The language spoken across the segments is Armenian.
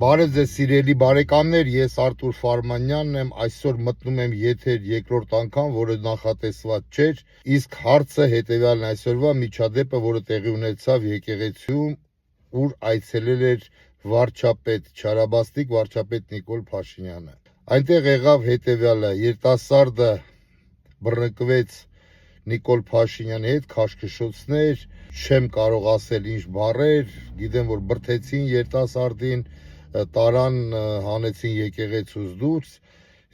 Բարև ձեզ սիրելի բարեկամներ, ես Արտուր Ֆարմանյանն եմ, այսօր մտնում եմ եթեր երկրորդ անգամ, որը նախատեսված չէր, իսկ հարցը հետևյալն է, այսօրվա միջադեպը, որը տեղի ունեցավ եկեղեցիում, ուր այցելել էր վարչապետ, չարաբաստիկ վարչապետ Նիկոլ Փաշինյանը։ Այնտեղ եղավ հետևյալը, երիտասարդը բռնկվեց Նիկոլ Փաշինյանի հետ, քաշքշոցներ, չեմ կարող ասել ինչ բառեր, գիտեմ որ բրթեցին երիտասարդին, տարան հանեցին եկեղեցուց դուրս,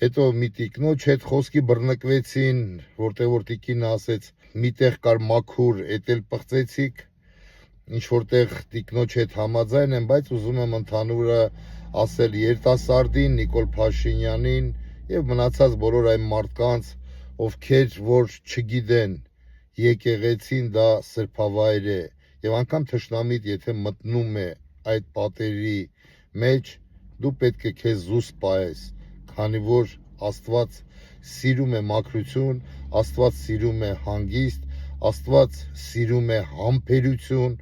հետո մի տիկնոջ հետ խոսքի բռնկվեցին, որտեղ որ տիկինը ասեց միտեղ կար մաքուր, էդ էլ պղծեցիք, ինչ որտեղ տիկնոջ հետ համաձայն եմ, բայց ուզում եմ ընդհանուրը ասել երիտասարդին, Նիկոլ Փաշինյանին եւ մնացած բոլոր այն մարդկանց, ովքեր որ չգիտեն եկեղեցին դա սրբավայր է եւ անգամ թշնամիտ եթե մտնում է այդ պատերի մեջ դու պետք է քեզ զուս պահես, քանի որ Աստված սիրում է մաքրություն, Աստված սիրում է հանգիստ, Աստված սիրում է համբերություն,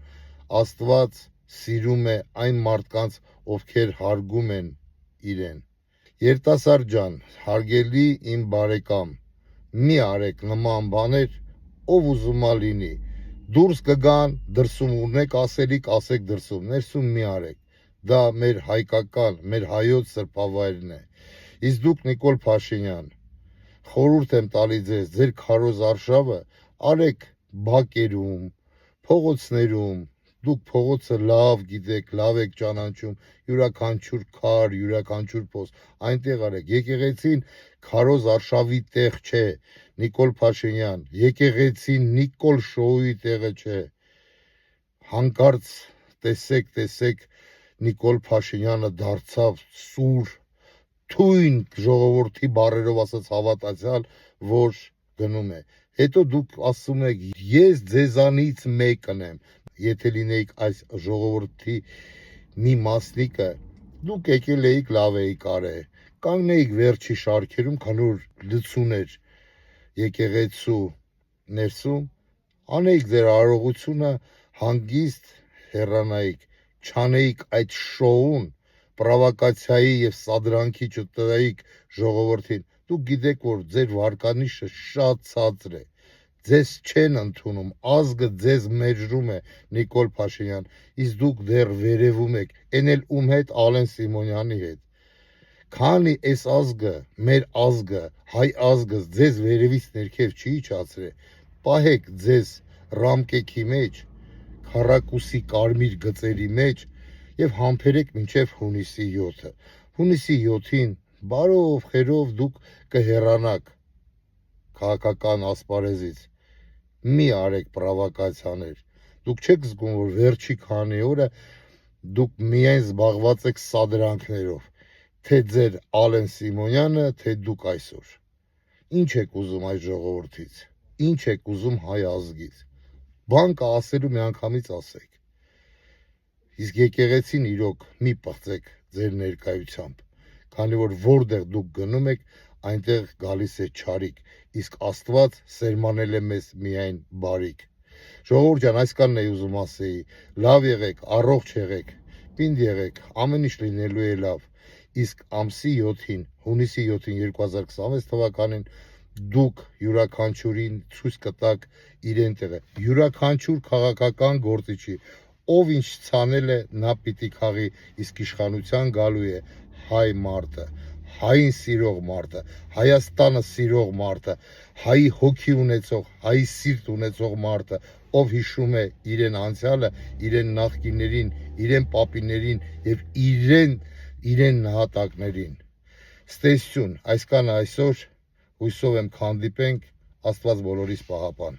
Աստված սիրում է այն մարդկանց, ովքեր հարգում են իրեն։ Երիտասարդ ջան, հարգելի իմ բարեկամ, մի արեք նման բաներ, ով ուզումա լինի, դուրս կգան, դրսում ունեք ասելիք, ասեք դրսում, ներսում մի արեք, դա մեր հայկական, մեր հայոց սրբավայրն է, իսկ դուք Նիկոլ Փաշինյան, խորհուրդ եմ տալի ձեզ, ձեր քարոզ արշավը արեք բակերում, փողոցներում, դուք փողոցը լավ գիտեք, լավ եք ճանաչում, յուրաքանչյուր քար, յուրաքանչյուր փոս, այնտեղ արեք, եկեղեցին քարոզ արշավի տեղ չէ, Նիկոլ Փաշինյան, եկեղեցին Նիկոլ շոուի տեղը չէ, հանկարծ տեսեք, Նիկոլ Փաշինյանը դարձավ սուր, թույն ժողովրդի բառերով ասած հավատացյալ, որ գնում է, հետո դուք ասում եք, ես ձեզանից մեկն եմ, եթե լինեիք այս ժողովրդի մի մասնիկը, դուք եկել էիք լավ էիք արել, կանգնեիք վերջի շարքերում, քանի որ լցուն էր եկեղեցու ներսում, անեիք ձեր արարողությունը, հանգիստ հեռանայիք, չանեիք այդ շոուն, պրովոկացիայի եւ սադրանքի չտայիք ժողովրդին, դուք գիտեք, որ ձեր վարկանիշը շատ ցածր է, ձեզ չեն ընդունում, ազգը ձեզ մերժում է, Նիկոլ Փաշինյան, իսկ դուք դեռ վերևում եք, այն էլ ում հետ, Ալեն Սիմոնյանի հետ, քանի այս ազգը, մեր ազգը, հայ ազգը ձեզ վերևից ներքև չի իջացրել, պահեք ձեզ ռամկեքի մեջ, քառակուսի կարմիր գծերի մեջ եւ համբերեք մինչեւ հունիսի 7-ը։ Հունիսի 7-ին բարով խերով դուք կհեռանաք քաղաքական ասպարեզից։ Մի արեք պրովոկացիաներ։ Դուք չեք զգում, որ վերջի քանի օրը դուք միայն զբաղված եք սադրանքներով, թե ձեր Ալեն Սիմոնյանը, թե դուք այսօր։ Ինչ եք ուզում այս ժողովրդից։ Ինչ եք ուզում հայ ազգից։ Բան կա ասելու միանգամից ասեք։ Իսկ եկեղեցին իրոք մի պղծեք ձեր ներկայությամբ, քանի որ որտեղ դուք գնում եք, այնտեղ գալիս է չարիք, իսկ Աստված սերմանել է մեզ միայն բարիք։ Ժողովուրդ ջան, այսքանն էի ուզում ասեի, լավ եղեք, առողջ եղեք, պինդ եղեք, ամեն ինչ լինելու է լավ, իսկ ամսի 7-ին, հունիսի 7-ին 2026 թվականին դուք յուրաքանչյուրին ցույց կտաք իրեն տեղը, յուրաքանչյուր քաղաքական գործիչի, ով ինչ ցանել է, նա պիտի քաղի, իսկ իշխանության գալու է հայ մարդը, հային սիրող մարդը, Հայաստանը սիրող մարդը, հայի հոգի ունեցող, հայի սիրտ ունեցող մարդը, ով հիշում է իրեն անցյալը, իրեն նախկիներին, իրեն պապիներին եւ իրեն նահատակներին։ Ստեսություն, այսքանը այսօր, հույսով եմ կհանդիպենք, Աստված բոլորիս պահապան։